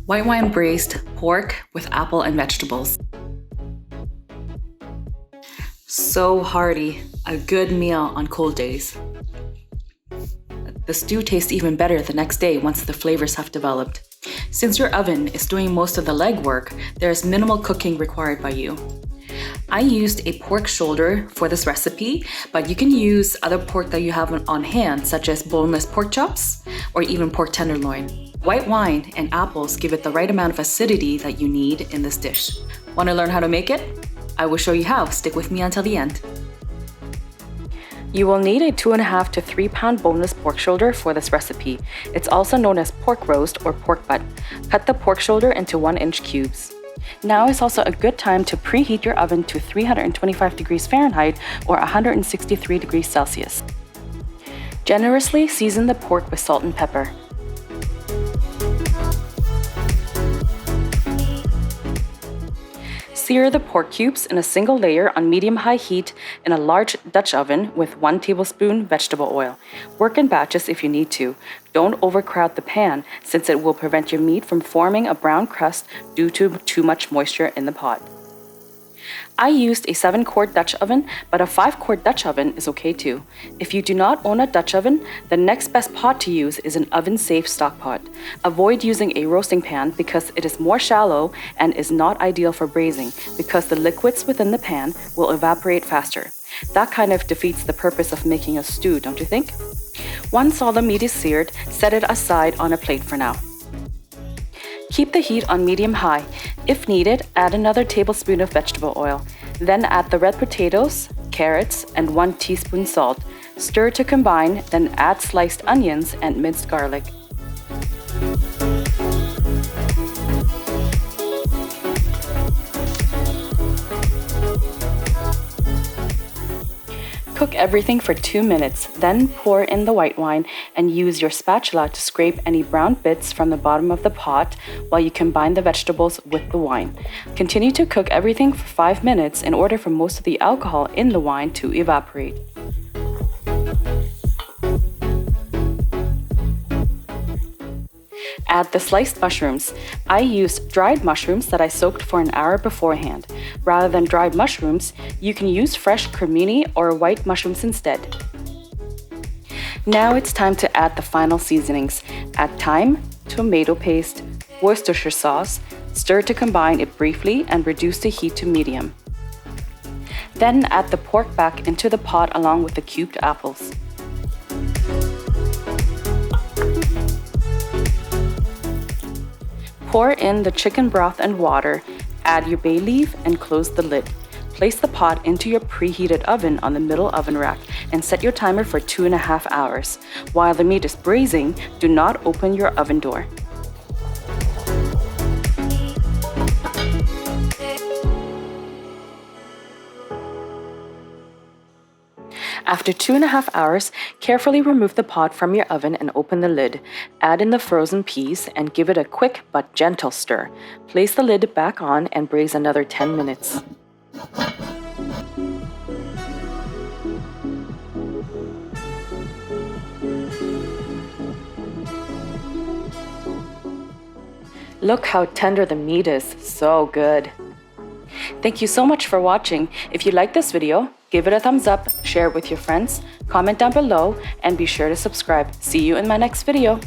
White wine braised pork with apple and vegetables. So hearty, a good meal on cold days. The stew tastes even better the next day once the flavors have developed. Since your oven is doing most of the legwork, there is minimal cooking required by you. I used a pork shoulder for this recipe, but you can use other pork that you have on hand, such as boneless pork chops or even pork tenderloin. White wine and apples give it the right amount of acidity that you need in this dish. Want to learn how to make it? I will show you how. Stick with me until the end. You will need a 2.5 to 3 pound boneless pork shoulder for this recipe. It's also known as pork roast or pork butt. Cut the pork shoulder into 1-inch cubes. Now is also a good time to preheat your oven to 325 degrees Fahrenheit or 163 degrees Celsius. Generously season the pork with salt and pepper. Sear the pork cubes in a single layer on medium-high heat in a large Dutch oven with 1 tablespoon vegetable oil. Work in batches if you need to. Don't overcrowd the pan since it will prevent your meat from forming a brown crust due to too much moisture in the pot. I used a 7-quart Dutch oven, but a 5-quart Dutch oven is okay too. If you do not own a Dutch oven, the next best pot to use is an oven-safe stock pot. Avoid using a roasting pan because it is more shallow and is not ideal for braising because the liquids within the pan will evaporate faster. That kind of defeats the purpose of making a stew, don't you think? Once all the meat is seared, set it aside on a plate for now. Keep the heat on medium-high. If needed, add another tablespoon of vegetable oil. Then add the red potatoes, carrots, and 1 teaspoon salt. Stir to combine, then add sliced onions and minced garlic. Cook everything for 2 minutes, then pour in the white wine and use your spatula to scrape any brown bits from the bottom of the pot while you combine the vegetables with the wine. Continue to cook everything for 5 minutes in order for most of the alcohol in the wine to evaporate. Add the sliced mushrooms. I used dried mushrooms that I soaked for an hour beforehand. Rather than dried mushrooms, you can use fresh cremini or white mushrooms instead. Now it's time to add the final seasonings. Add thyme, tomato paste, Worcestershire sauce, stir to combine it briefly and reduce the heat to medium. Then add the pork back into the pot along with the cubed apples. Pour in the chicken broth and water, add your bay leaf and close the lid. Place the pot into your preheated oven on the middle oven rack and set your timer for 2.5 hours. While the meat is braising, do not open your oven door. After 2.5 hours, carefully remove the pot from your oven and open the lid. Add in the frozen peas and give it a quick but gentle stir. Place the lid back on and braise another 10 minutes. Look how tender the meat is. So good. Thank you so much for watching. If you like this video, give it a thumbs up, share it with your friends, comment down below, and be sure to subscribe. See you in my next video.